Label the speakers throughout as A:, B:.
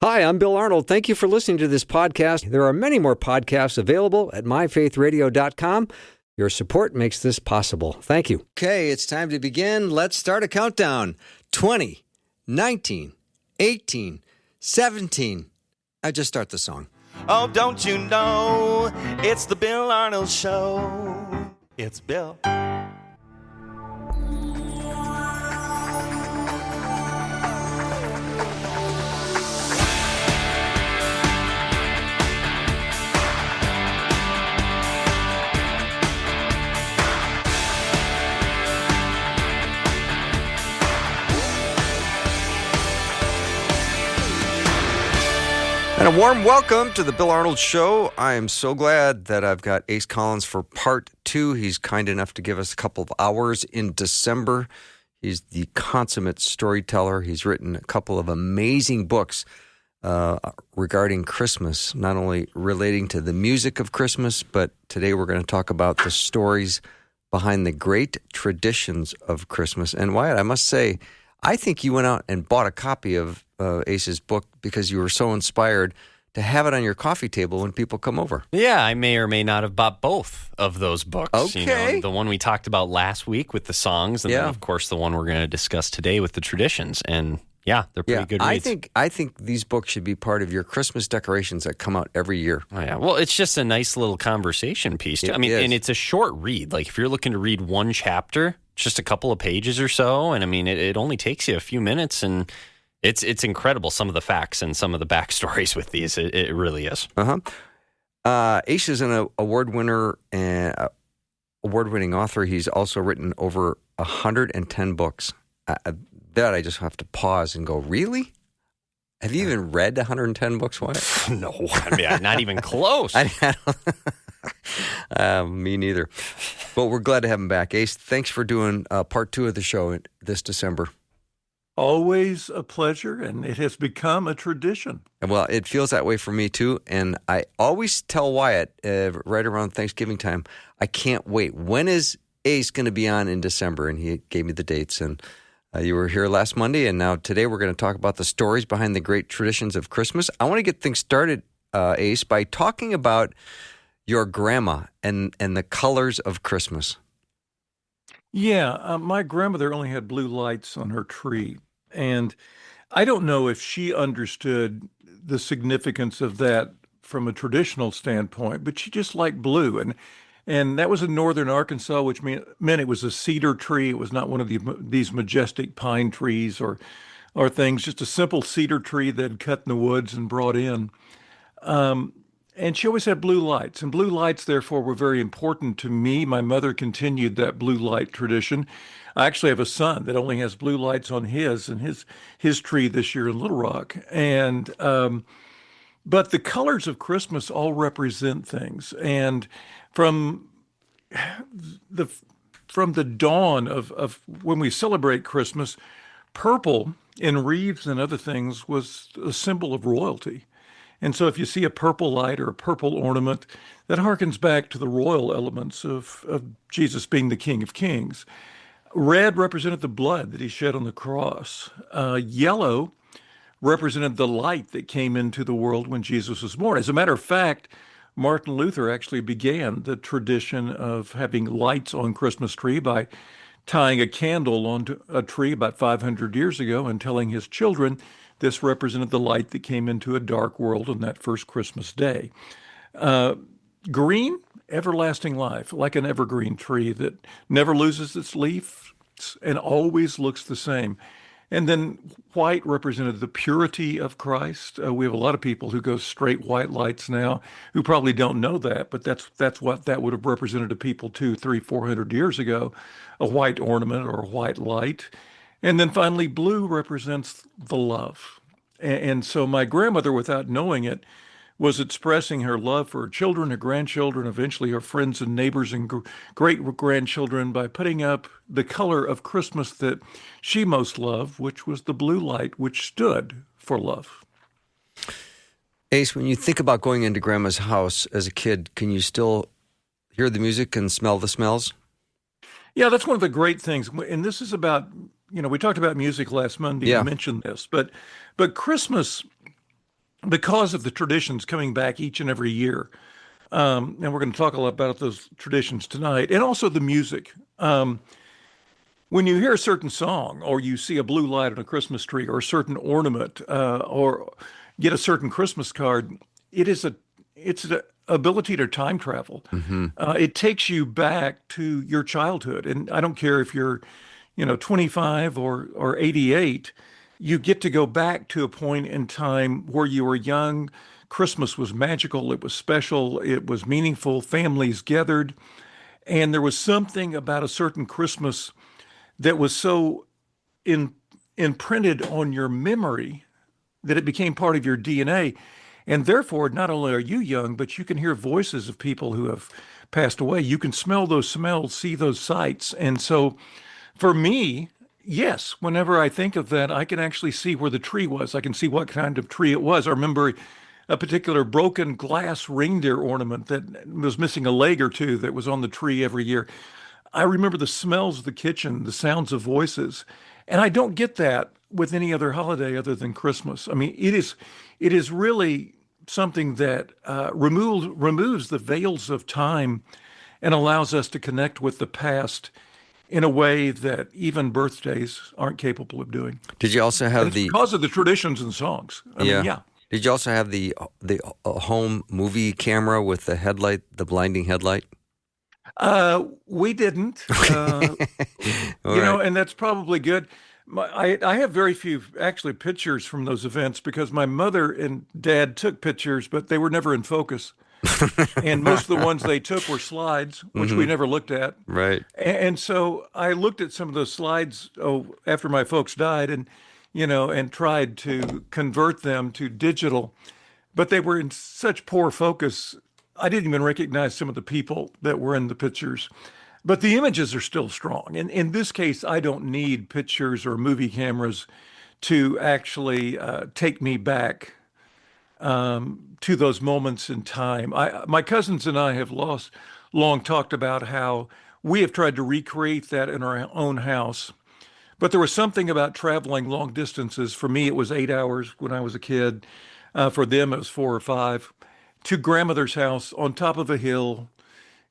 A: Hi, I'm Bill Arnold. Thank you for listening to this podcast. There are many more podcasts available at myfaithradio.com. Your support makes this possible. Thank you. Okay, it's time to begin. Let's start a countdown. 20, 19, 18, 17. I just start the song.
B: Oh, don't you know, it's the Bill Arnold Show. It's Bill.
A: And a warm welcome to the Bill Arnold Show. I am so glad that I've got Ace Collins for part 2. He's kind enough to give us a couple of hours in December. He's the consummate storyteller. He's written a couple of amazing books regarding Christmas, not only relating to the music of Christmas, but today we're going to talk about the stories behind the great traditions of Christmas. And Wyatt, I must say, I think you went out and bought a copy of Ace's book because you were so inspired to have it on your coffee table when people come over.
C: Yeah, I may or may not have bought both of those books.
A: Okay.
C: You know, the one we talked about last week with the songs, and then, of course, the one we're going to discuss today with the traditions. And yeah, they're pretty good reads.
A: I think these books should be part of your Christmas decorations that come out every year.
C: Oh, yeah. Well, it's just a nice little conversation piece, too. And it's a short read. Like, if you're looking to read one chapter, just a couple of pages or so, and it only takes you a few minutes, and it's incredible, some of the facts and some of the backstories with these. It really is.
A: Ace is an award winner and award-winning author. He's also written over 110 books. That I just have to pause and go, really? Have you even read 110 books, Wyatt?
C: No, not even close.
A: Me neither. But we're glad to have him back. Ace, thanks for doing part 2 of the show this December.
D: Always a pleasure, and it has become a tradition.
A: Well, it feels that way for me, too. And I always tell Wyatt, right around Thanksgiving time, I can't wait. When is Ace going to be on in December? And he gave me the dates. And you were here last Monday, and now today we're going to talk about the stories behind the great traditions of Christmas. I want to get things started, Ace, by talking about your grandma and the colors of Christmas.
D: Yeah, my grandmother only had blue lights on her tree. And I don't know if she understood the significance of that from a traditional standpoint, but she just liked blue. And that was in northern Arkansas, which meant it was a cedar tree. It was not one of these majestic pine trees or things, just a simple cedar tree that had cut in the woods and brought in. And she always had blue lights, and blue lights, therefore, were very important to me. My mother continued that blue light tradition. I actually have a son that only has blue lights on his tree this year in Little Rock. And but the colors of Christmas all represent things. And from the dawn of when we celebrate Christmas, purple in wreaths and other things was a symbol of royalty. And so if you see a purple light or a purple ornament, that harkens back to the royal elements of Jesus being the King of Kings. Red represented the blood that he shed on the cross. Yellow represented the light that came into the world when Jesus was born. As a matter of fact, Martin Luther actually began the tradition of having lights on Christmas tree by tying a candle onto a tree about 500 years ago and telling his children this represented the light that came into a dark world on that first Christmas day. Green, everlasting life, like an evergreen tree that never loses its leaf and always looks the same. And then white represented the purity of Christ. We have a lot of people who go straight white lights now who probably don't know that, but that's what that would have represented to people 200, 300, 400 years ago, a white ornament or a white light. And then finally, blue represents the love. And so my grandmother, without knowing it, was expressing her love for her children, her grandchildren, eventually her friends and neighbors and great-grandchildren by putting up the color of Christmas that she most loved, which was the blue light, which stood for love.
A: Ace, when you think about going into Grandma's house as a kid, can you still hear the music and smell the smells?
D: Yeah, that's one of the great things. And this is about, we talked about music last Monday.
A: Yeah.
D: You mentioned this, but Christmas because of the traditions coming back each and every year. And we're going to talk a lot about those traditions tonight, and also the music. When you hear a certain song, or you see a blue light on a Christmas tree, or a certain ornament, or get a certain Christmas card, it's an ability to time travel. It takes you back to your childhood, and I don't care if you're, 25 or 88. You get to go back to a point in time where you were young. Christmas was magical. It was special. It was meaningful. Families gathered, and there was something about a certain Christmas that was so imprinted on your memory that it became part of your DNA. And therefore, not only are you young, but you can hear voices of people who have passed away. You can smell those smells, see those sights. And so for me, yes, whenever I think of that, I can actually see where the tree was. I can see what kind of tree it was. I remember a particular broken glass reindeer ornament that was missing a leg or two that was on the tree every year. I remember the smells of the kitchen, the sounds of voices, and I don't get that with any other holiday other than Christmas. I mean, it is really something that removes the veils of time and allows us to connect with the past in a way that even birthdays aren't capable of doing.
A: Did you also have
D: because of the traditions and songs? I mean, yeah.
A: Did you also have the home movie camera with the headlight, the blinding headlight?
D: We didn't,
A: Right.
D: and that's probably good. I have very few actually pictures from those events because my mother and dad took pictures, but they were never in focus. And most of the ones they took were slides, which we never looked at.
A: Right.
D: And so I looked at some of those slides after my folks died, and and tried to convert them to digital, but they were in such poor focus. I didn't even recognize some of the people that were in the pictures, but the images are still strong. And in this case, I don't need pictures or movie cameras to actually take me back to those moments in time. My cousins and I have long talked about how we have tried to recreate that in our own house. But there was something about traveling long distances. For me, it was 8 hours when I was a kid. For them, it was 4 or 5. To grandmother's house on top of a hill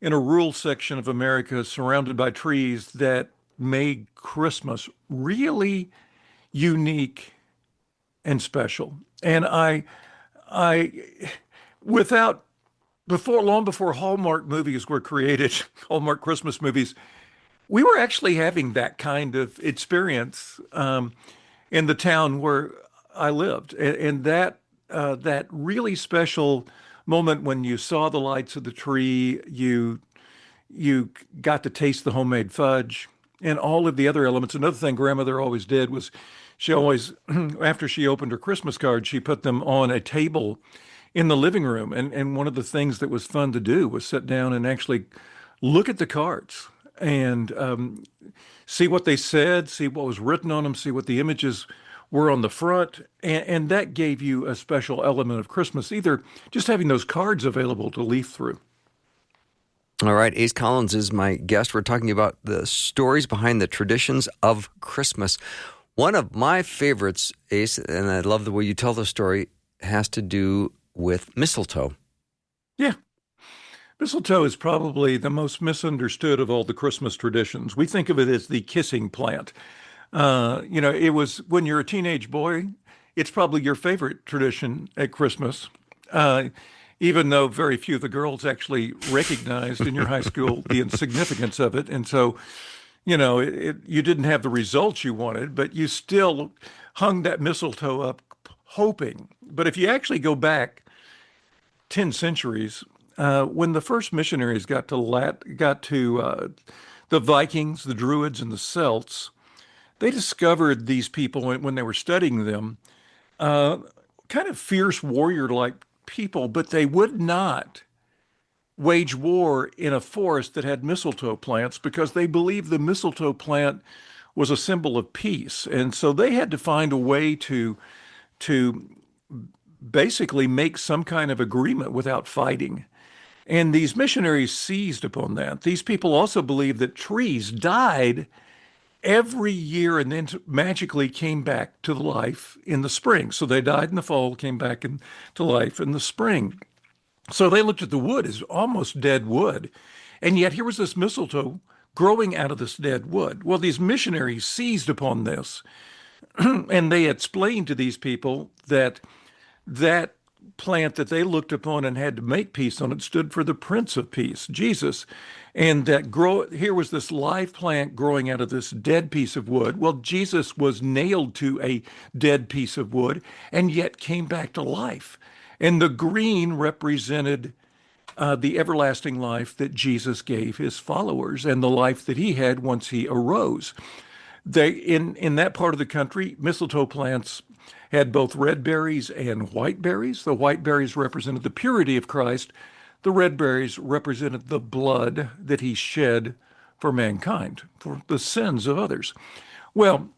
D: in a rural section of America surrounded by trees that made Christmas really unique and special. And long before Hallmark movies were created, Hallmark Christmas movies, we were actually having that kind of experience in the town where I lived, and that really special moment when you saw the lights of the tree, you got to taste the homemade fudge and all of the other elements. Another thing grandmother always did was she always, after she opened her Christmas cards, she put them on a table in the living room. And one of the things that was fun to do was sit down and actually look at the cards and see what they said, see what was written on them, see what the images were on the front. And that gave you a special element of Christmas, either just having those cards available to leaf through.
A: All right, Ace Collins is my guest. We're talking about the stories behind the traditions of Christmas. One of my favorites, Ace, and I love the way you tell the story, has to do with mistletoe.
D: Yeah. Mistletoe is probably the most misunderstood of all the Christmas traditions. We think of it as the kissing plant. It was when you're a teenage boy, it's probably your favorite tradition at Christmas, even though very few of the girls actually recognized in your high school the insignificance of it. And so, you didn't have the results you wanted, but you still hung that mistletoe up hoping. But if you actually go back 10 centuries, when the first missionaries got to the Vikings, the Druids, and the Celts, they discovered these people when they were studying them, kind of fierce warrior-like people, but they would not wage war in a forest that had mistletoe plants because they believed the mistletoe plant was a symbol of peace. And so they had to find a way to basically make some kind of agreement without fighting. And these missionaries seized upon that. These people also believed that trees died every year and then magically came back to life in the spring. So they died in the fall, came back to life in the spring. So they looked at the wood as almost dead wood. And yet here was this mistletoe growing out of this dead wood. Well, these missionaries seized upon this and they explained to these people that that plant that they looked upon and had to make peace on it stood for the Prince of Peace, Jesus. And that here was this live plant growing out of this dead piece of wood. Well, Jesus was nailed to a dead piece of wood and yet came back to life. And the green represented the everlasting life that Jesus gave his followers and the life that he had once he arose. In that part of the country, mistletoe plants had both red berries and white berries. The white berries represented the purity of Christ. The red berries represented the blood that he shed for mankind, for the sins of others. Well,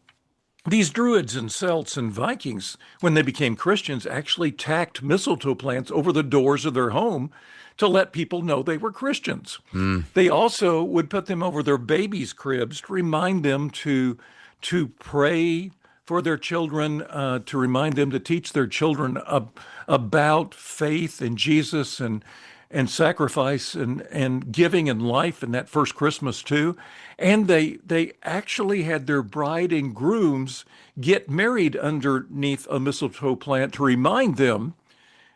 D: these Druids and Celts and Vikings, when they became Christians, actually tacked mistletoe plants over the doors of their home to let people know they were Christians. They also would put them over their babies' cribs to remind them to pray for their children, to remind them to teach their children about faith in Jesus and sacrifice and giving and life in that first Christmas too. And they actually had their bride and grooms get married underneath a mistletoe plant to remind them,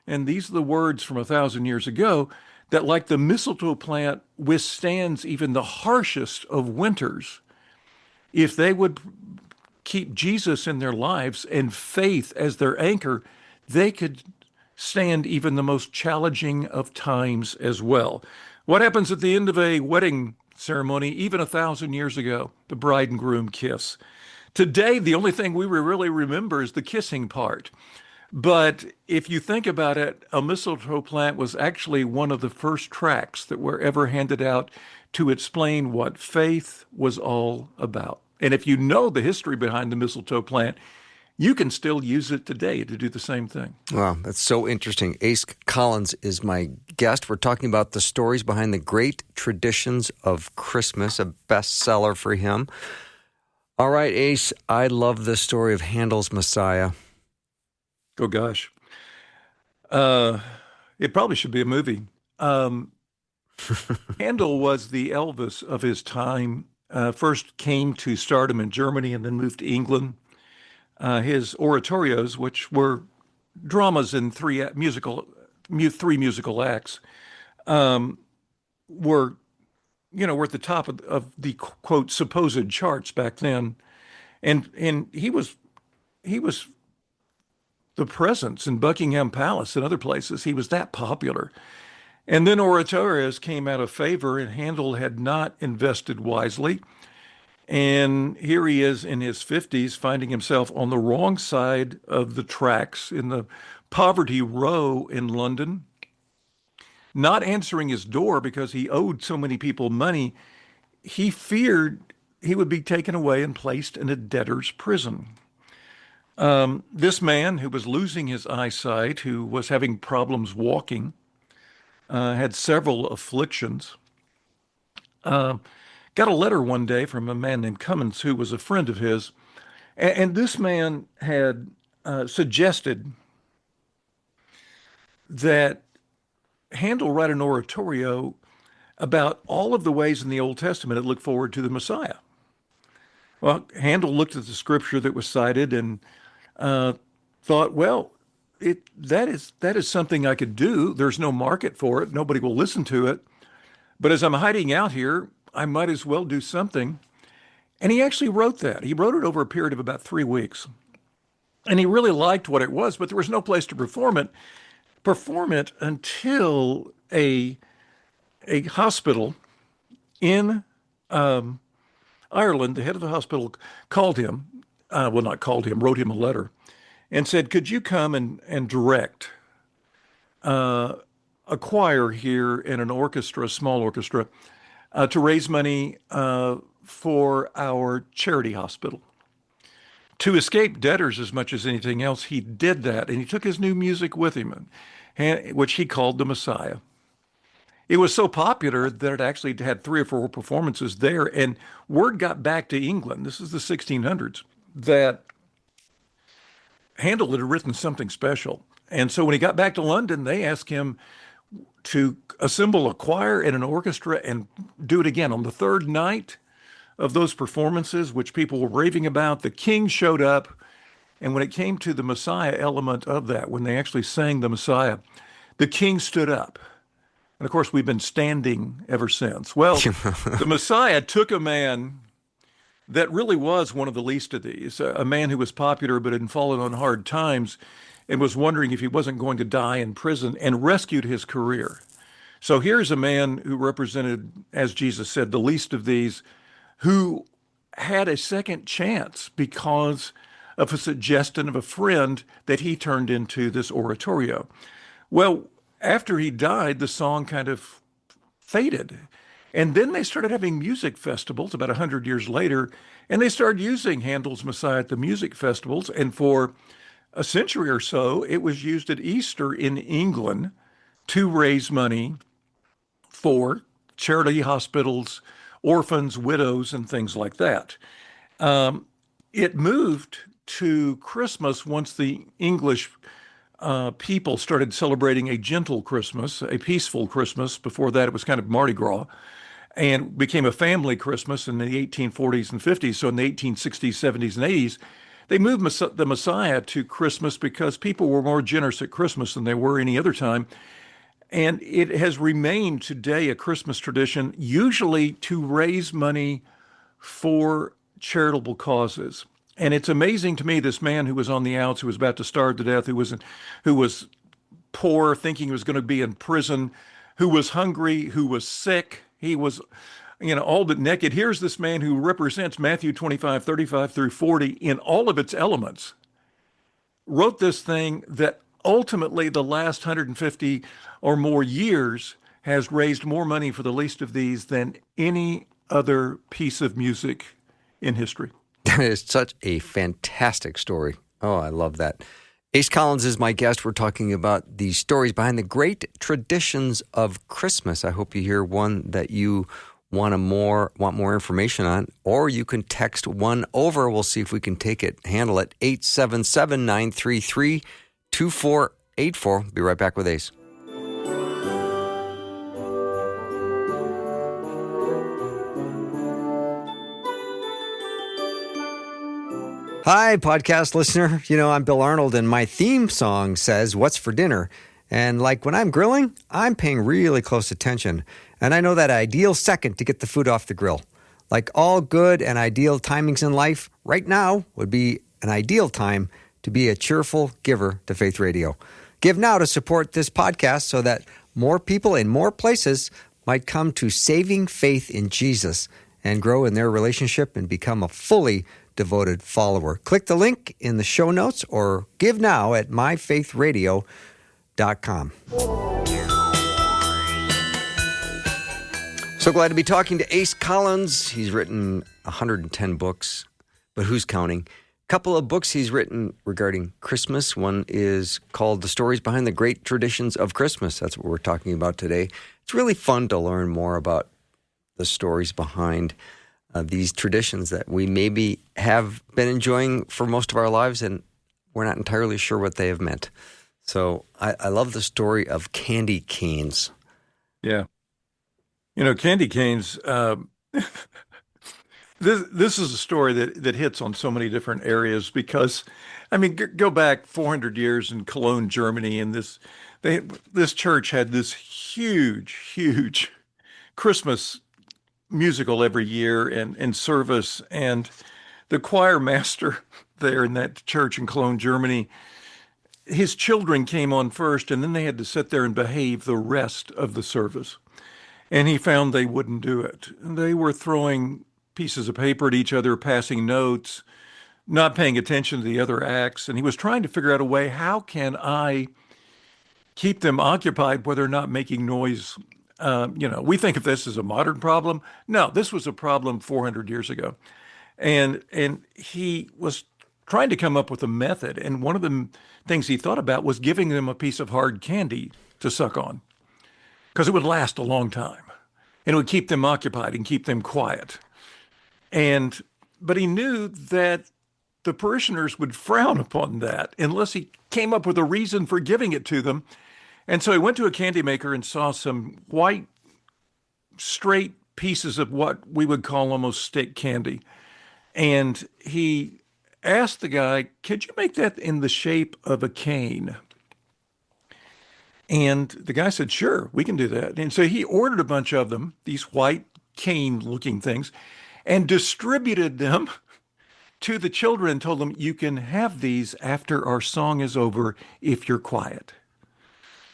D: and these are the words from 1,000 years ago, that like the mistletoe plant withstands even the harshest of winters, if they would keep Jesus in their lives and faith as their anchor, they could stand even the most challenging of times as well. What happens at the end of a wedding ceremony, even 1,000 years ago? The bride and groom kiss. Today, the only thing we really remember is the kissing part. But if you think about it, a mistletoe plant was actually one of the first tracts that were ever handed out to explain what faith was all about. And if you know the history behind the mistletoe plant, you can still use it today to do the same thing.
A: Wow, that's so interesting. Ace Collins is my guest. We're talking about the stories behind the great traditions of Christmas, a bestseller for him. All right, Ace, I love the story of Handel's Messiah.
D: Oh, gosh. It probably should be a movie. Handel was the Elvis of his time. First came to stardom in Germany and then moved to England. His oratorios, which were dramas in three musical acts, were at the top of the quote supposed charts back then, and he was the presence in Buckingham Palace and other places. He was that popular. And then oratorios came out of favor, and Handel had not invested wisely. And here he is in his 50s, finding himself on the wrong side of the tracks in the Poverty Row in London, not answering his door because he owed so many people money. He feared he would be taken away and placed in a debtor's prison. This man who was losing his eyesight, who was having problems walking, had several afflictions, got a letter one day from a man named Cummins, who was a friend of his. And this man had suggested that Handel write an oratorio about all of the ways in the Old Testament that look forward to the Messiah. Well, Handel looked at the scripture that was cited and thought, well, that is something I could do. There's no market for it. Nobody will listen to it. But as I'm hiding out here, I might as well do something. And he actually wrote that. He wrote it over a period of about 3 weeks. And he really liked what it was, but there was no place to perform it until a hospital in Ireland. The head of the hospital called him, wrote him a letter and said, could you come and direct a choir here and an orchestra, a small orchestra, to raise money for our charity hospital. To escape debtors as much as anything else, he did that, and he took his new music with him, which he called the Messiah. it was so popular that it actually had 3 or 4 performances there. And word got back to England, this is the 1600s, that Handel had written something special. And so when he got back to London, they asked him to assemble a choir and an orchestra and do it again. On the third night of those performances, which people were raving about, the king showed up. And when it came to the Messiah element of that, when they actually sang the Messiah, the king stood up. And of course, we've been standing ever since. Well, the Messiah took a man that really was one of the least of these, a man who was popular but had fallen on hard times and was wondering if he wasn't going to die in prison, and rescued his career. So here's a man who represented, as Jesus said, the least of these, who had a second chance because of a suggestion of a friend that he turned into this oratorio. Well, after he died, the song kind of faded. And then they started having music festivals about 100 years later, and they started using Handel's Messiah at the music festivals. And for a century or so, it was used at Easter in England to raise money for charity hospitals, orphans, widows, and things like that. It moved to Christmas once the English people started celebrating a gentle Christmas, a peaceful Christmas. Before that, it was kind of Mardi Gras, and became a family Christmas in the 1840s and 50s. So in the 1860s, 70s, and 80s, they moved the Messiah to Christmas because people were more generous at Christmas than they were any other time. And it has remained today a Christmas tradition, usually to raise money for charitable causes. And it's amazing to me, this man who was on the outs, who was about to starve to death, who was poor, thinking he was going to be in prison, who was hungry, who was sick. He was, all but naked. Here's this man who represents Matthew 25, 35 through 40 in all of its elements, wrote this thing that ultimately the last 150 or more years has raised more money for the least of these than any other piece of music in history.
A: That is such a fantastic story. Oh, I love that. Ace Collins is my guest. We're talking about the stories behind the great traditions of Christmas. I hope you hear one that you want more information on, or you can text one over. We'll see if we can handle it. 877-933-2484. Be right back with Ace. Hi, podcast listener. I'm Bill Arnold, and my theme song says, "What's for dinner?" And like when I'm grilling, I'm paying really close attention. And I know that ideal second to get the food off the grill. Like all good and ideal timings in life, right now would be an ideal time to be a cheerful giver to Faith Radio. Give now to support this podcast so that more people in more places might come to saving faith in Jesus and grow in their relationship and become a fully devoted follower. Click the link in the show notes or give now at myfaithradio.com. So glad to be talking to Ace Collins. He's written 110 books, but who's counting? A couple of books he's written regarding Christmas. One is called The Stories Behind the Great Traditions of Christmas. That's what we're talking about today. It's really fun to learn more about the stories behind these traditions that we maybe have been enjoying for most of our lives, and we're not entirely sure what they have meant. So I love the story of candy canes.
D: Yeah. Candy canes, this is a story that hits on so many different areas because, go back 400 years in Cologne, Germany, and this church had this huge Christmas musical every year and service. And the choir master there in that church in Cologne, Germany, his children came on first, and then they had to sit there and behave the rest of the service. And he found they wouldn't do it. They were throwing pieces of paper at each other, passing notes, not paying attention to the other acts. And he was trying to figure out a way, how can I keep them occupied where they're not making noise? We think of this as a modern problem. No, this was a problem 400 years ago. And he was trying to come up with a method. And one of the things he thought about was giving them a piece of hard candy to suck on. because it would last a long time and it would keep them occupied and keep them quiet. But he knew that the parishioners would frown upon that unless he came up with a reason for giving it to them. And so he went to a candy maker and saw some white, straight pieces of what we would call almost stick candy. And he asked the guy, could you make that in the shape of a cane? And the guy said, sure, we can do that. And so he ordered a bunch of them, these white cane-looking things, and distributed them to the children and told them, you can have these after our song is over if you're quiet.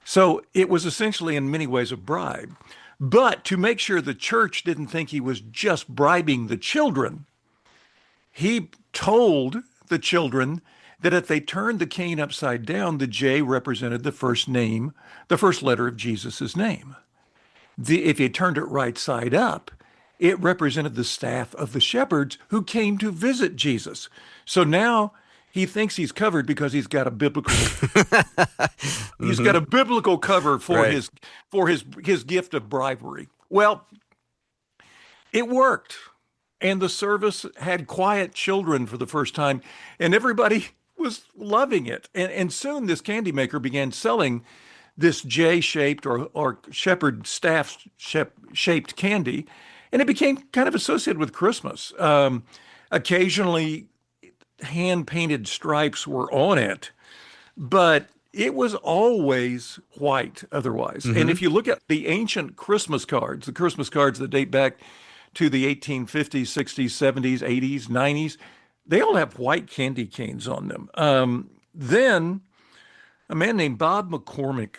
D: So it was essentially in many ways a bribe. But to make sure the church didn't think he was just bribing the children, he told the children that if they turned the cane upside down, the J represented the first name, the first letter of Jesus's name. If you turned it right side up, it represented the staff of the shepherds who came to visit Jesus. So now he thinks he's covered because he's got a biblical he's got a biblical cover for his gift of bribery. Well, it worked. And the service had quiet children for the first time, and everybody was loving it. And soon this candy maker began selling this J-shaped or shepherd staff shaped candy, and it became kind of associated with Christmas. Occasionally, hand-painted stripes were on it, but it was always white otherwise. Mm-hmm. And if you look at the ancient Christmas cards, the Christmas cards that date back to the 1850s, 60s, 70s, 80s, 90s, they all have white candy canes on them. Then a man named Bob McCormick,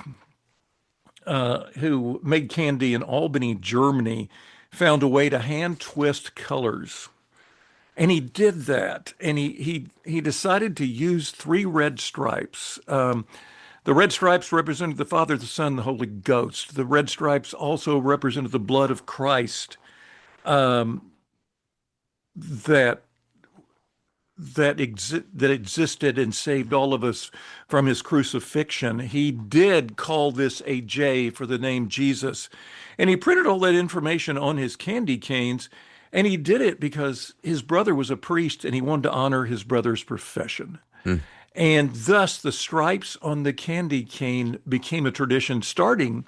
D: who made candy in Albany, Germany, found a way to hand twist colors. And he did that. And he decided to use 3 red stripes. The red stripes represented the Father, the Son, the Holy Ghost. The red stripes also represented the blood of Christ that existed and saved all of us from his crucifixion. He did call this a J for the name Jesus. And he printed all that information on his candy canes. And he did it because his brother was a priest and he wanted to honor his brother's profession. And thus the stripes on the candy cane became a tradition starting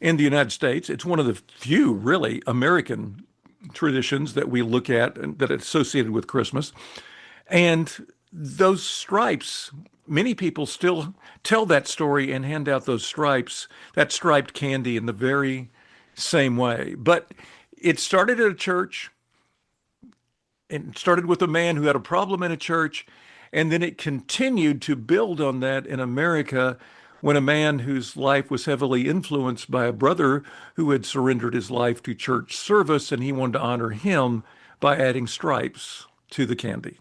D: in the United States. It's one of the few really American traditions that we look at and that are associated with Christmas. And those stripes, many people still tell that story and hand out those stripes, that striped candy in the very same way. But it started at a church. It started with a man who had a problem in a church, and then it continued to build on that in America when a man whose life was heavily influenced by a brother who had surrendered his life to church service, and he wanted to honor him by adding stripes to the candy.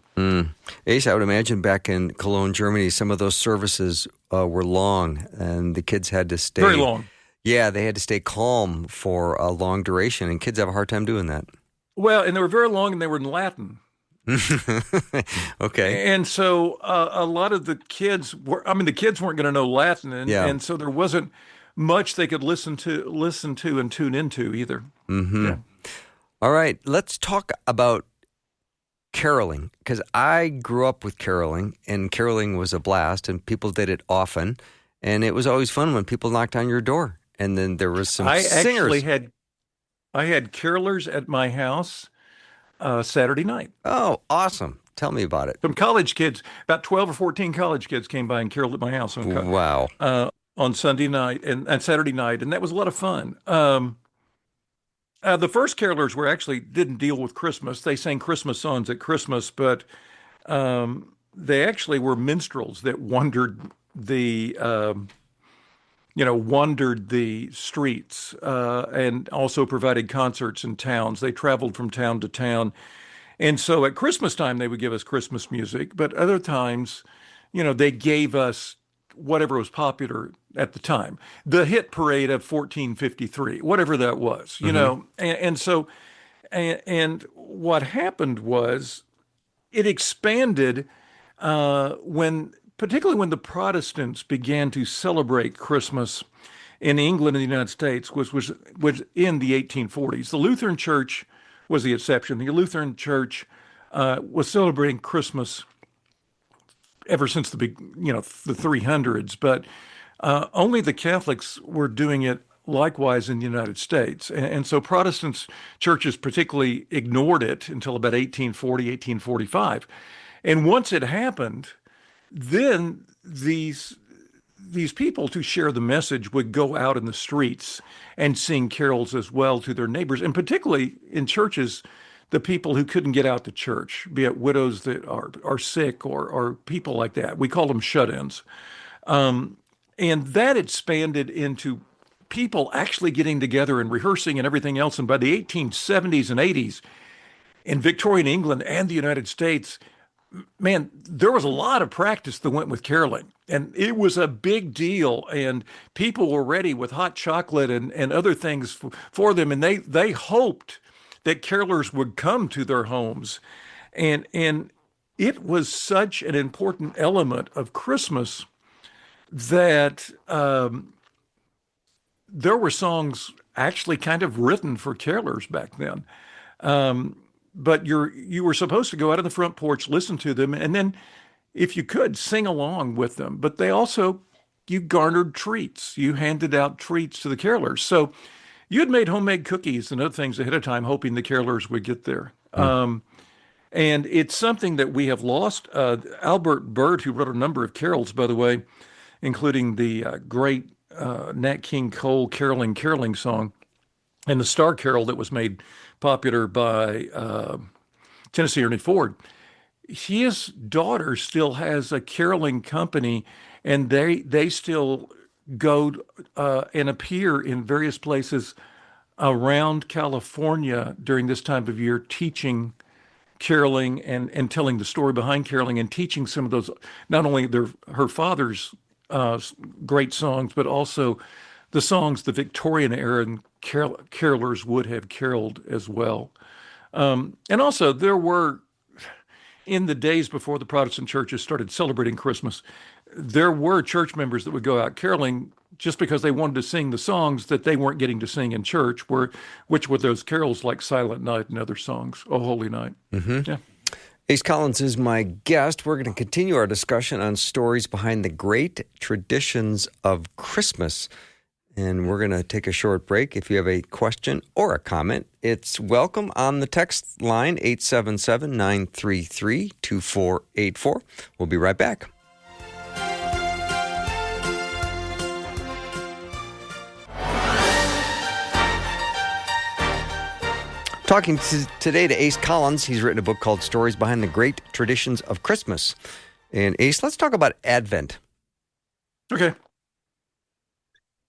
A: Ace, I would imagine back in Cologne, Germany, some of those services were long, and the kids had to stay.
D: Very long.
A: Yeah, they had to stay calm for a long duration, and kids have a hard time doing that.
D: Well, and they were very long, and they were in Latin.
A: Okay.
D: And so a lot of the kids the kids weren't going to know Latin, and so there wasn't much they could listen to and tune into either.
A: Mm-hmm. Yeah. All right, let's talk about caroling, because I grew up with caroling, and caroling was a blast, and people did it often, and it was always fun when people knocked on your door, and then there was some singers.
D: I had carolers at my house Saturday night.
A: Oh, awesome. Tell me about it.
D: Some college kids, about 12 or 14 college kids came by and caroled at my house on Sunday night and Saturday night, and that was a lot of fun. The first carolers didn't deal with Christmas. They sang Christmas songs at Christmas, but they actually were minstrels that wandered the streets and also provided concerts in towns. They traveled from town to town. And so at Christmas time, they would give us Christmas music, but other times, they gave us whatever was popular at the time. The hit parade of 1453, whatever that was, And so what happened was it expanded particularly when the Protestants began to celebrate Christmas in England and the United States was in the 1840s. The Lutheran Church was the exception. The Lutheran Church was celebrating Christmas ever since the 300s, but only the Catholics were doing it likewise in the United States. And so Protestant churches particularly ignored it until about 1840, 1845. And once it happened, then these people to share the message would go out in the streets and sing carols as well to their neighbors, and particularly in churches, the people who couldn't get out to church, be it widows that are sick or people like that. We call them shut-ins. And that expanded into people actually getting together and rehearsing and everything else. And by the 1870s and 80s, in Victorian England and the United States, man, there was a lot of practice that went with caroling. And it was a big deal. And people were ready with hot chocolate and other things for them. And they hoped that carolers would come to their homes. And it was such an important element of Christmas that there were songs actually kind of written for carolers back then. But you were supposed to go out on the front porch, listen to them, and then, if you could, sing along with them. But you garnered treats. You handed out treats to the carolers. So you had made homemade cookies and other things ahead of time, hoping the carolers would get there. And it's something that we have lost. Albert Byrd, who wrote a number of carols, by the way, including the great Nat King Cole Caroling song, and the Star Carol that was made popular by Tennessee Ernie Ford. His daughter still has a caroling company, and they still go and appear in various places around California during this time of year, teaching caroling and telling the story behind caroling and teaching some of those, not only her father's great songs, but also the songs the Victorian era carolers would have caroled as well. And also there were, in the days before the Protestant churches started celebrating Christmas, there were church members that would go out caroling just because they wanted to sing the songs that they weren't getting to sing in church, which were those carols like Silent Night and other songs, Oh Holy Night. Mm-hmm. Yeah.
A: Ace Collins is my guest. We're going to continue our discussion on stories behind the great traditions of Christmas. And we're going to take a short break. If you have a question or a comment, it's welcome on the text line, 877-933-2484. We'll be right back. Talking today to Ace Collins. He's written a book called Stories Behind the Great Traditions of Christmas. And Ace, let's talk about Advent.
D: Okay.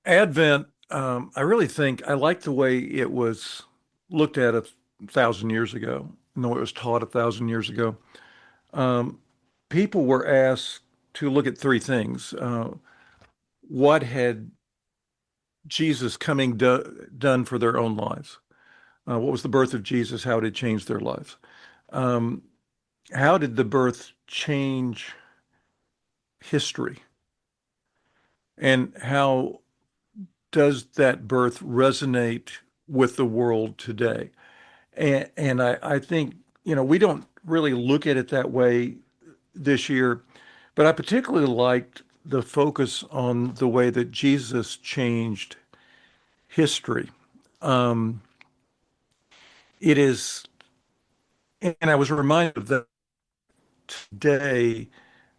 D: Advent, I really think I like the way it was looked at 1,000 years ago, and the way it was taught 1,000 years ago. People were asked to look at three things. What had Jesus coming done for their own lives? What was the birth of Jesus? How did it change their lives? How did the birth change history? And how does that birth resonate with the world today? And I think, we don't really look at it that way this year, but I particularly liked the focus on the way that Jesus changed history. It is, and I was reminded of that today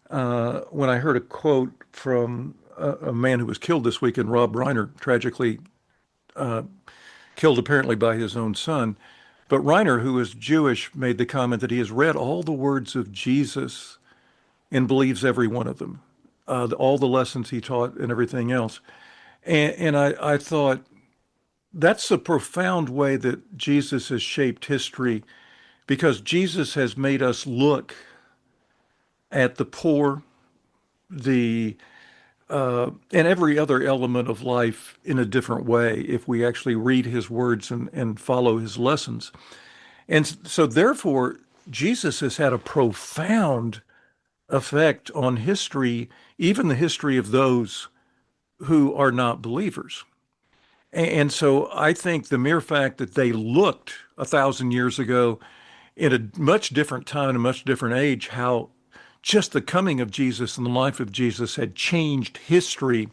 D: when I heard a quote from a man who was killed this weekend, Rob Reiner, tragically killed apparently by his own son. But Reiner, who is Jewish, made the comment that he has read all the words of Jesus and believes every one of them, all the lessons he taught and everything else. And I thought, that's a profound way that Jesus has shaped history, because Jesus has made us look at the poor, and every other element of life in a different way if we actually read his words and follow his lessons. And so therefore, Jesus has had a profound effect on history, even the history of those who are not believers. And so I think the mere fact that they looked 1,000 years ago in a much different time and a much different age, how just the coming of Jesus and the life of Jesus had changed history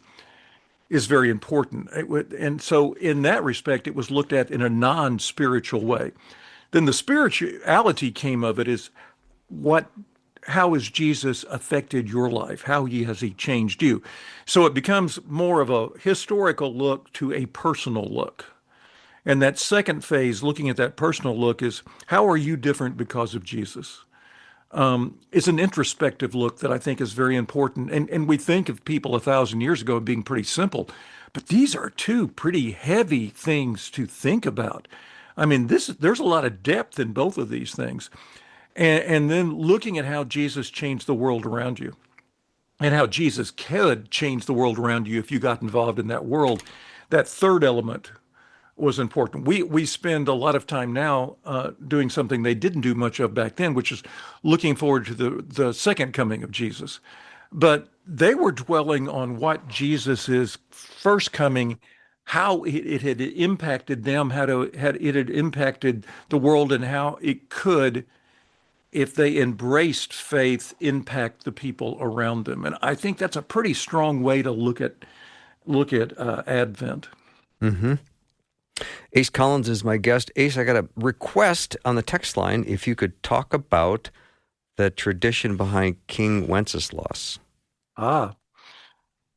D: is very important. And so in that respect, it was looked at in a non-spiritual way. Then the spirituality came of it is how has Jesus affected your life? How has he changed you? So it becomes more of a historical look to a personal look. And that second phase, looking at that personal look, is how are you different because of Jesus? It's an introspective look that I think is very important. And we think of people 1,000 years ago being pretty simple, but these are two pretty heavy things to think about. I mean, there's a lot of depth in both of these things. And then looking at how Jesus changed the world around you and how Jesus could change the world around you if you got involved in that world. That third element was important. We spend a lot of time now doing something they didn't do much of back then, which is looking forward to the second coming of Jesus. But they were dwelling on what Jesus' first coming, how it had impacted them, it had impacted the world, and how it could, if they embraced faith, impact the people around them. And I think that's a pretty strong way to look at Advent.
A: Mm-hmm. Ace Collins is my guest. Ace, I got a request on the text line if you could talk about the tradition behind King Wenceslas.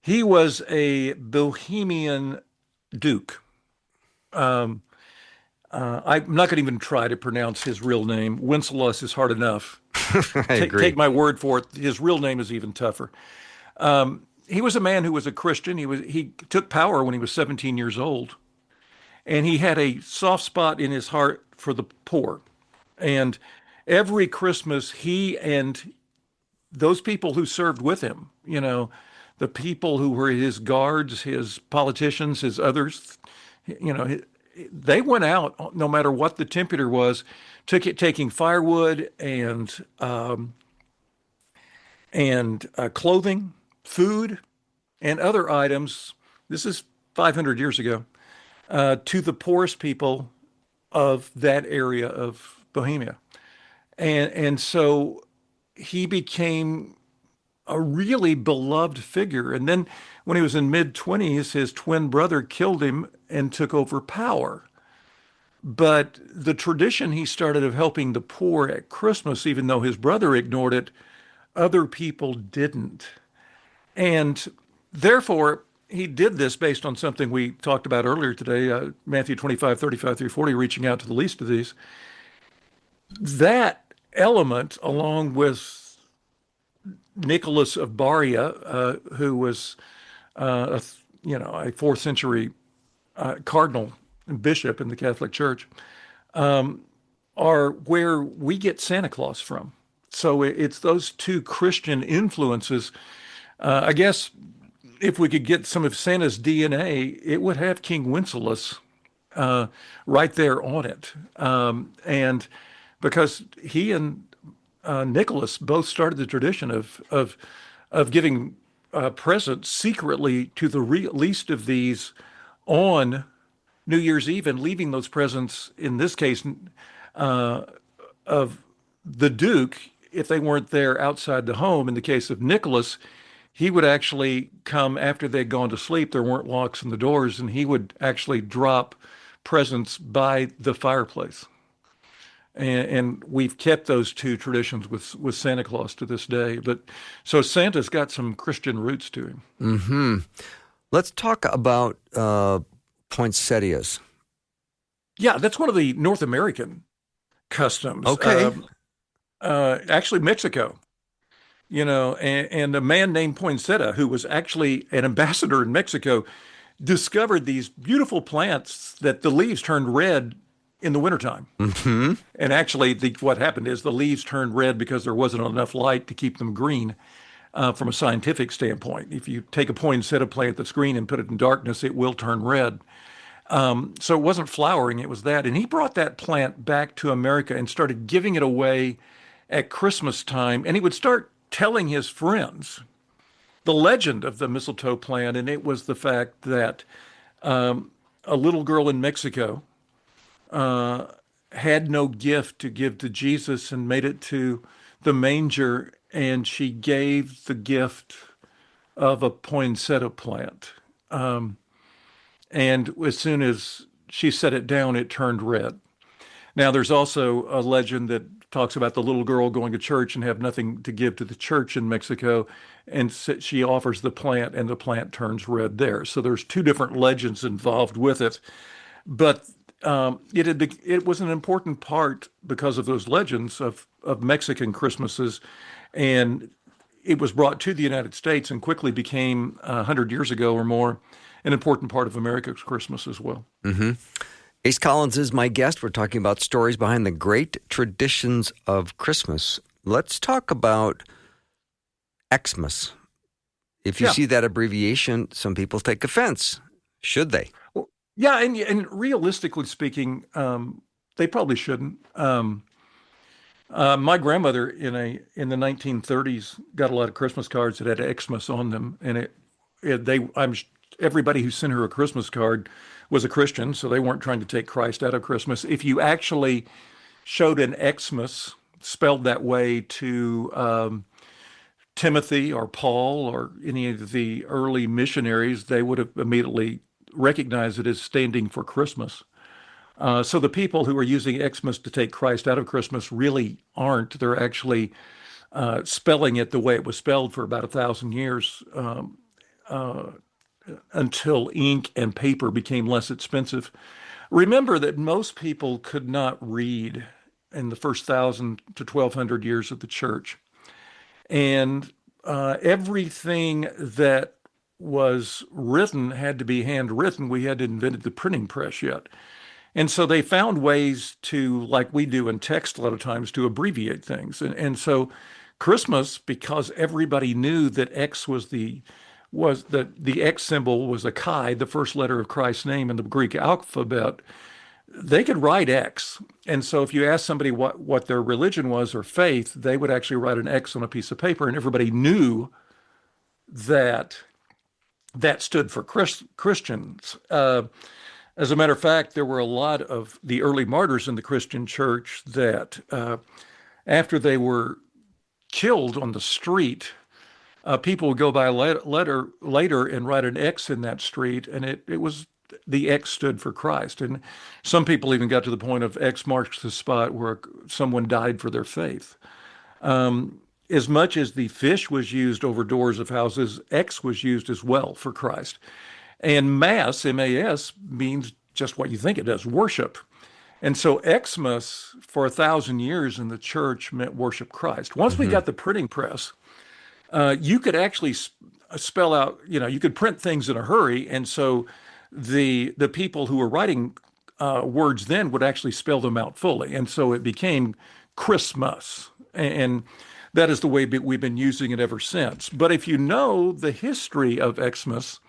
D: He was a Bohemian duke. I'm not going to even try to pronounce his real name. Wenceslas is hard enough.
A: I agree.
D: Take my word for it. His real name is even tougher. He was a man who was a Christian. He took power when he was 17 years old. And he had a soft spot in his heart for the poor. And every Christmas, he and those people who served with him, the people who were his guards, his politicians, his others, they went out no matter what the temperature was, taking firewood and clothing, food, and other items. This is 500 years ago. To the poorest people of that area of Bohemia. And so he became a really beloved figure. And then when he was in mid-20s, his twin brother killed him and took over power. But the tradition he started of helping the poor at Christmas, even though his brother ignored it, other people didn't. And therefore, he did this based on something we talked about earlier today, Matthew 25, 35 through 40, reaching out to the least of these. That element, along with Nicholas of Baria, who was a 4th century cardinal and bishop in the Catholic Church, are where we get Santa Claus from. So it's those two Christian influences. I guess if we could get some of Santa's DNA, it would have King Wenceslas right there on it. And because he and Nicholas both started the tradition of giving presents secretly to the least of these on New Year's Eve, and leaving those presents, in this case, of the Duke, if they weren't there outside the home. In the case of Nicholas, he would actually come after they'd gone to sleep. There weren't locks on the doors, and he would actually drop presents by the fireplace. And we've kept those two traditions with Santa Claus to this day. But so Santa's got some Christian roots to him.
A: Mm-hmm. Let's talk about poinsettias.
D: Yeah, that's one of the North American customs.
A: Okay.
D: Actually, Mexico. And a man named Poinsetta, who was actually an ambassador in Mexico, discovered these beautiful plants that the leaves turned red in the wintertime.
A: Mm-hmm.
D: And actually, what happened is the leaves turned red because there wasn't enough light to keep them green from a scientific standpoint. If you take a poinsettia plant that's green and put it in darkness, it will turn red. So it wasn't flowering, it was that. And he brought that plant back to America and started giving it away at Christmas time. And he would start telling his friends, the legend of the mistletoe plant, and it was the fact that a little girl in Mexico had no gift to give to Jesus and made it to the manger, and she gave the gift of a poinsettia plant. And as soon as she set it down, it turned red. Now, there's also a legend that talks about the little girl going to church and have nothing to give to the church in Mexico, and she offers the plant, and the plant turns red there. So there's two different legends involved with it, but it was an important part because of those legends of Mexican Christmases, and it was brought to the United States and quickly became 100 years ago or more an important part of America's Christmas as well.
A: Mm-hmm. Ace Collins is my guest. We're talking about stories behind the great traditions of Christmas. Let's talk about Xmas. If you see that abbreviation, some people take offense. Should they?
D: Well, yeah, and realistically speaking, they probably shouldn't. My grandmother in the 1930s got a lot of Christmas cards that had Xmas on them, and everybody who sent her a Christmas card was a Christian, so they weren't trying to take Christ out of Christmas. If you actually showed an Xmas spelled that way to Timothy or Paul or any of the early missionaries, they would have immediately recognized it as standing for Christmas. So the people who are using Xmas to take Christ out of Christmas really aren't. They're actually spelling it the way it was spelled for about 1,000 years, until ink and paper became less expensive. Remember that most people could not read in the first 1,000 to 1,200 years of the church. And everything that was written had to be handwritten. We hadn't invented the printing press yet. And so they found ways to, like we do in text a lot of times, to abbreviate things. And so Christmas, because everybody knew that X was the X symbol was a chi, the first letter of Christ's name in the Greek alphabet, they could write X. And so if you asked somebody what their religion was or faith, they would actually write an X on a piece of paper, and everybody knew that stood for Christians. As a matter of fact, there were a lot of the early martyrs in the Christian church that after they were killed on the street, people would go by later and write an X in that street, and it was the X stood for Christ. And some people even got to the point of X marks the spot where someone died for their faith. As much as the fish was used over doors of houses, X was used as well for Christ. And Mass, M-A-S, means just what you think it does, worship. And so Xmas for 1,000 years in the church meant worship Christ. Once we got the printing press, you could actually spell out, you could print things in a hurry. And so the people who were writing words then would actually spell them out fully. And so it became Christmas. And that is the way we've been using it ever since. But if you know the history of Xmas,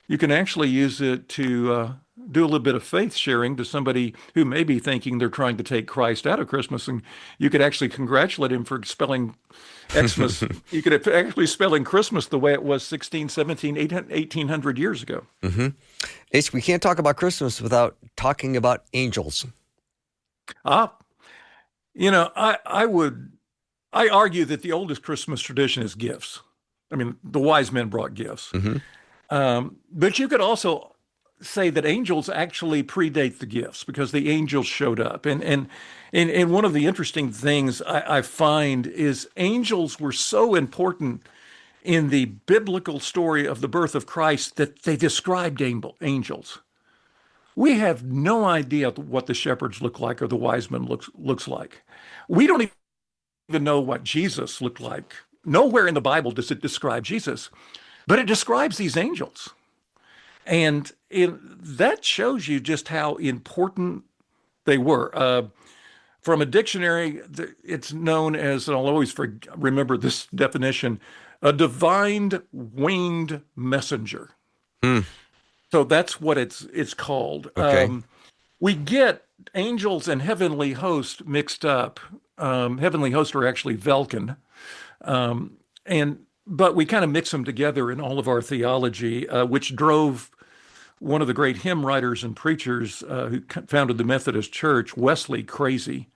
D: you can actually use it to do a little bit of faith sharing to somebody who may be thinking they're trying to take Christ out of Christmas. And you could actually congratulate him for spelling Xmas. You could actually spelling Christmas the way it was 16, 17, 1800 years ago.
A: Mm-hmm. Ace, we can't talk about Christmas without talking about angels.
D: I argue that the oldest Christmas tradition is gifts. I mean, the wise men brought gifts.
A: Mm-hmm.
D: But you could also say that angels actually predate the gifts because the angels showed up. And one of the interesting things I find is angels were so important in the biblical story of the birth of Christ that they described angels. We have no idea what the shepherds look like or the wise men looks like. We don't even know what Jesus looked like. Nowhere in the Bible does it describe Jesus, but it describes these angels. And that shows you just how important they were. From a dictionary, it's known as, and I'll always remember this definition, a divine winged messenger. So that's what it's called.
A: Okay.
D: We get angels and heavenly host mixed up. Heavenly hosts are actually Velkin. And but we kind of mix them together in all of our theology, which drove one of the great hymn writers and preachers who founded the Methodist Church, Wesley, crazy,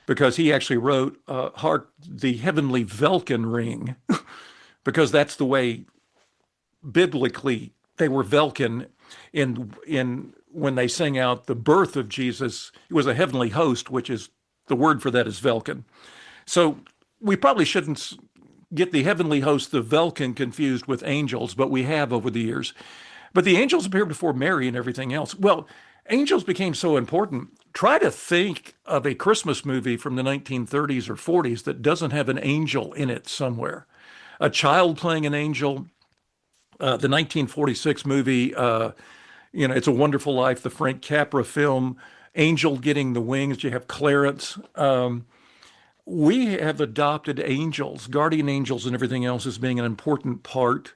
D: because he actually wrote "Hark the Heavenly Velkin Ring," because that's the way biblically they were Velkin in when they sang out the birth of Jesus. It was a heavenly host, which is the word for that is Velkin. So we probably shouldn't get the heavenly host, the Velkin, confused with angels, but we have over the years. But the angels appeared before Mary and everything else. Well, angels became so important. Try to think of a Christmas movie from the 1930s or 40s that doesn't have an angel in it somewhere. A child playing an angel. The 1946 movie, It's a Wonderful Life, the Frank Capra film, Angel Getting the Wings. You have Clarence. We have adopted angels, guardian angels, and everything else as being an important part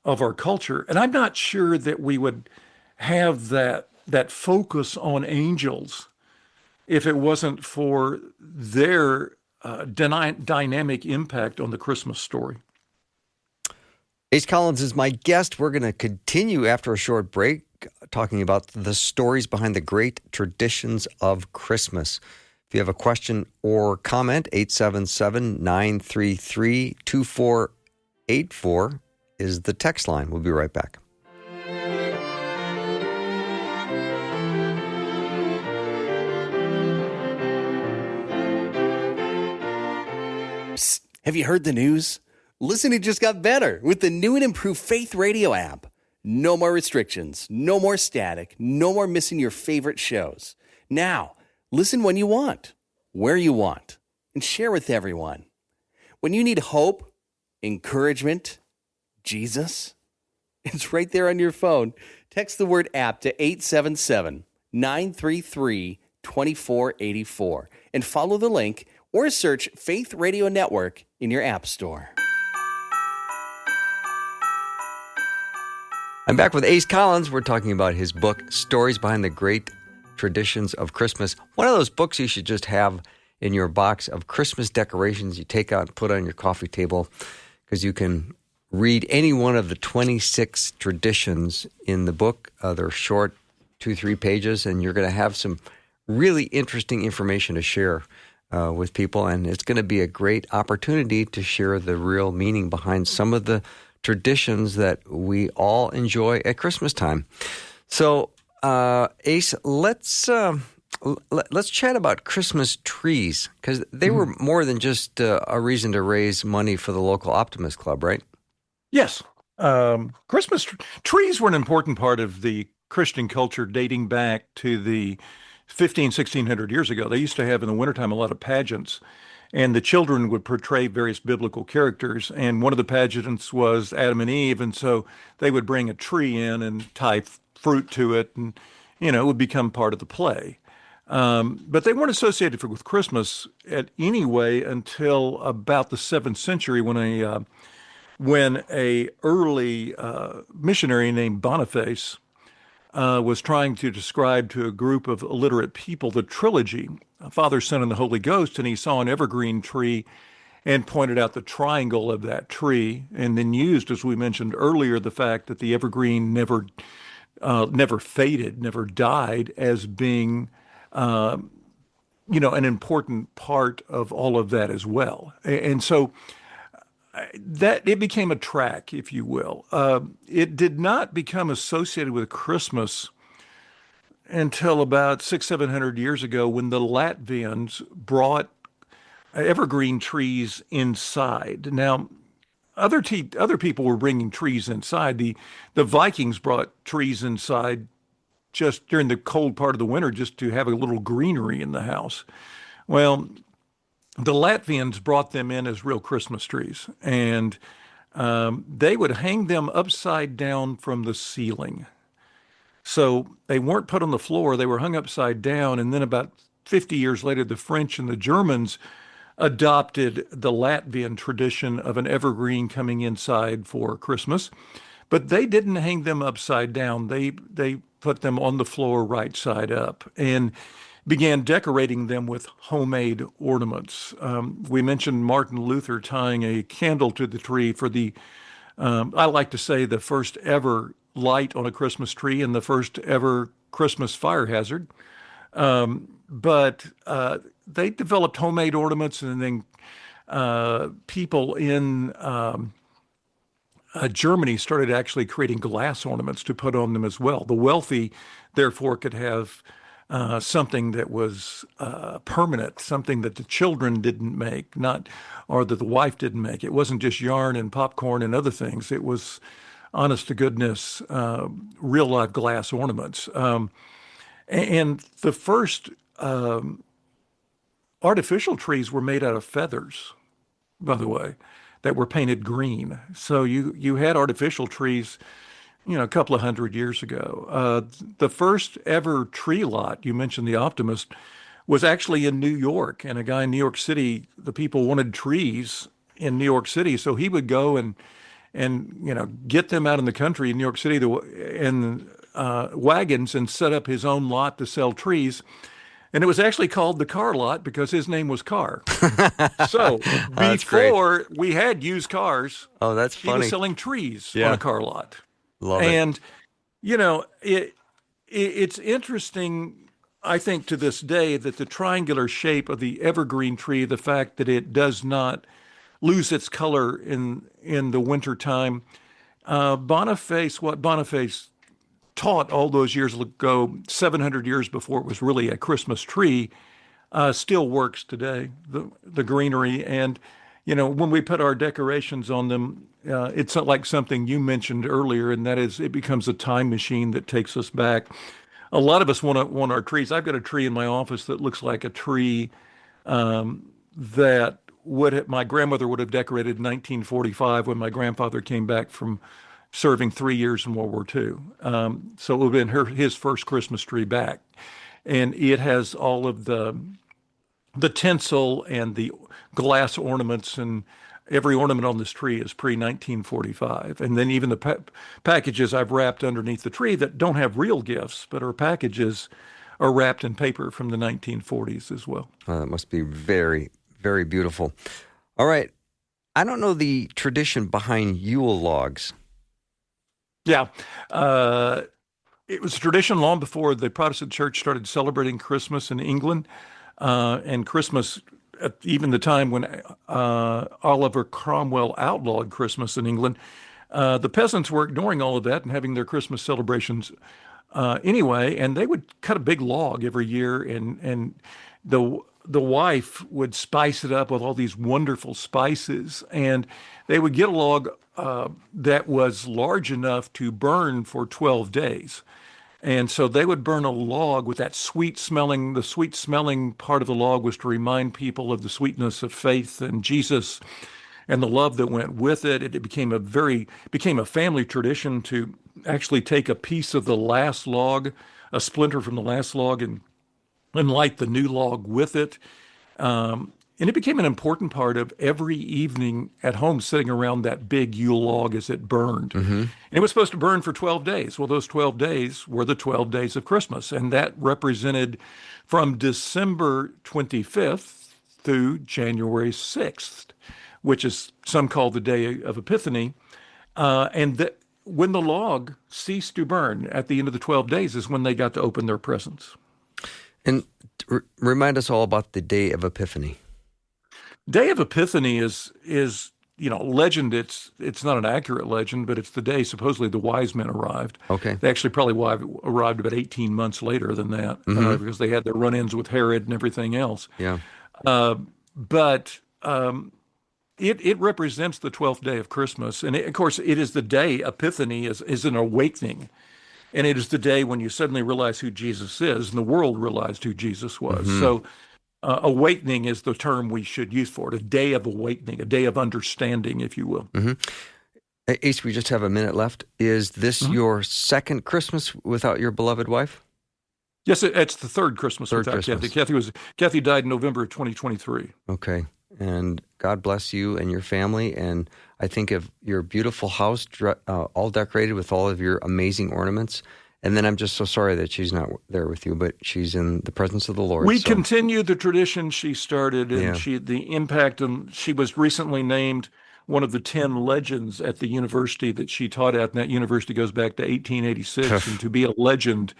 D: of our culture. And I'm not sure that we would have that focus on angels if it wasn't for their dynamic impact on the Christmas story.
A: Ace Collins is my guest. We're going to continue after a short break talking about the stories behind the great traditions of Christmas. If you have a question or comment, 877-933-2484 is the text line. We'll be right back.
E: Psst, have you heard the news? Listening just got better with the new and improved Faith Radio app. No more restrictions, no more static, no more missing your favorite shows. Now, listen when you want, where you want, and share with everyone. When you need hope, encouragement, Jesus, it's right there on your phone. Text the word app to 877-933-2484 and follow the link or search Faith Radio Network in your app store.
A: I'm back with Ace Collins. We're talking about his book, Stories Behind the Great Traditions of Christmas. One of those books you should just have in your box of Christmas decorations you take out and put on your coffee table, because you can read any one of the 26 traditions in the book. They're short, 2-3 pages, and you're going to have some really interesting information to share with people. And it's going to be a great opportunity to share the real meaning behind some of the traditions that we all enjoy at Christmas time. So, Ace, let's chat about Christmas trees, because they were more than just a reason to raise money for the local Optimist Club, right?
D: Yes. Christmas trees were an important part of the Christian culture dating back to the 1600 years ago. They used to have in the wintertime a lot of pageants, and the children would portray various biblical characters. And one of the pageants was Adam and Eve. And so they would bring a tree in and tie fruit to it, and, it would become part of the play. But they weren't associated with Christmas at any way until about the 7th century when a early missionary named Boniface was trying to describe to a group of illiterate people the trilogy, Father, Son, and the Holy Ghost, and he saw an evergreen tree and pointed out the triangle of that tree, and then used, as we mentioned earlier, the fact that the evergreen never faded, never died, as being, an important part of all of that as well. And so that it became a track, if you will. It did not become associated with Christmas until about 600-700 years ago, when the Latvians brought evergreen trees inside. Now, other people were bringing trees inside. The Vikings brought trees inside just during the cold part of the winter, just to have a little greenery in the house. Well, the Latvians brought them in as real Christmas trees, and they would hang them upside down from the ceiling. So they weren't put on the floor, they were hung upside down. And then about 50 years later, the French and the Germans adopted the Latvian tradition of an evergreen coming inside for Christmas. But they didn't hang them upside down. They put them on the floor right side up. And began decorating them with homemade ornaments. We mentioned Martin Luther tying a candle to the tree for the, I like to say, the first ever light on a Christmas tree and the first ever Christmas fire hazard. But they developed homemade ornaments, and then people in Germany started actually creating glass ornaments to put on them as well. The wealthy, therefore, could have something that was permanent, something that the children didn't make, or that the wife didn't make. It wasn't just yarn and popcorn and other things. It was, honest to goodness, real life glass ornaments. And the first artificial trees were made out of feathers, by the way, that were painted green. So you had artificial trees, a couple of 100 years ago. The first ever tree lot, you mentioned the Optimist, was actually in New York. And a guy in New York City, the people wanted trees in New York City, so he would go and get them out in the country in New York City in wagons and set up his own lot to sell trees. And it was actually called the Car Lot because his name was Carr. So before we had used cars,
A: oh, that's funny.
D: He was selling trees on a car lot.
A: Love it.
D: And it's interesting, I think, to this day, that the triangular shape of the evergreen tree, the fact that it does not lose its color in the wintertime. What Boniface taught all those years ago, 700 years before it was really a Christmas tree, still works today, the greenery. And, when we put our decorations on them, it's not like something you mentioned earlier, and that is it becomes a time machine that takes us back. A lot of us want our trees. I've got a tree in my office that looks like a tree that my grandmother would have decorated in 1945 when my grandfather came back from serving 3 years in World War II. So it would have been his first Christmas tree back. And it has all of the tinsel and the glass ornaments, and every ornament on this tree is pre-1945. And then even the packages I've wrapped underneath the tree that don't have real gifts, but are packages, are wrapped in paper from the 1940s as well.
A: That must be very, very beautiful. All right. I don't know the tradition behind Yule logs.
D: Yeah. It was a tradition long before the Protestant church started celebrating Christmas in England. And Christmas, at even the time when Oliver Cromwell outlawed Christmas in England, the peasants were ignoring all of that and having their Christmas celebrations anyway. And they would cut a big log every year, and the wife would spice it up with all these wonderful spices, and they would get a log that was large enough to burn for 12 days. And so they would burn a log with that the sweet smelling part of the log was to remind people of the sweetness of faith and Jesus and the love that went with it. It became a family tradition to actually take a piece of the last log, a splinter from the last log, and light the new log with it. And it became an important part of every evening at home, sitting around that big Yule log as it burned. Mm-hmm. And it was supposed to burn for 12 days. Well, those 12 days were the 12 days of Christmas. And that represented from December 25th through January 6th, which is some call the Day of Epiphany. When the log ceased to burn at the end of the 12 days is when they got to open their presents.
A: And remind us all about the Day of Epiphany.
D: Day of Epiphany is legend. It's not an accurate legend, but it's the day supposedly the wise men arrived.
A: Okay.
D: They actually probably arrived about 18 months later than that, because they had their run-ins with Herod and everything else.
A: Yeah.
D: But it represents the 12th day of Christmas, and of course it is the day. Epiphany is an awakening. And it is the day when you suddenly realize who Jesus is, and the world realized who Jesus was. Mm-hmm. So awakening is the term we should use for it, a day of awakening, a day of understanding, if you will.
A: Mm-hmm. Ace, we just have a minute left. Is this your second Christmas without your beloved wife?
D: Yes, it's the third Christmas without Kathy. Kathy died in November of 2023.
A: Okay. And God bless you and your family. And I think of your beautiful house, all decorated with all of your amazing ornaments. And then I'm just so sorry that she's not there with you, but she's in the presence of the Lord.
D: We continue the tradition she started, and
A: Yeah.
D: the impact. She was recently named one of the 10 legends at the university that she taught at, and that university goes back to 1886. And to be a legend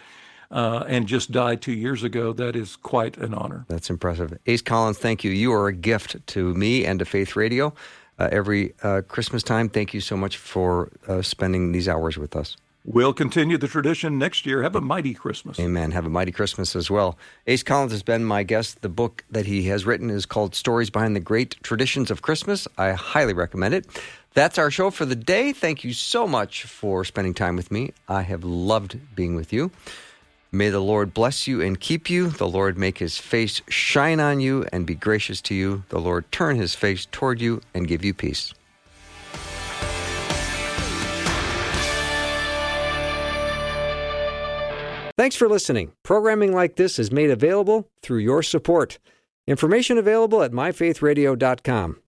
D: and just died 2 years ago, that is quite an honor.
A: That's impressive. Ace Collins, thank you. You are a gift to me and to Faith Radio every Christmas time. Thank you so much for spending these hours with us.
D: We'll continue the tradition next year. Have a mighty Christmas.
A: Amen. Have a mighty Christmas as well. Ace Collins has been my guest. The book that he has written is called Stories Behind the Great Traditions of Christmas. I highly recommend it. That's our show for the day. Thank you so much for spending time with me. I have loved being with you. May the Lord bless you and keep you. The Lord make his face shine on you and be gracious to you. The Lord turn his face toward you and give you peace. Thanks for listening. Programming like this is made available through your support. Information available at myfaithradio.com.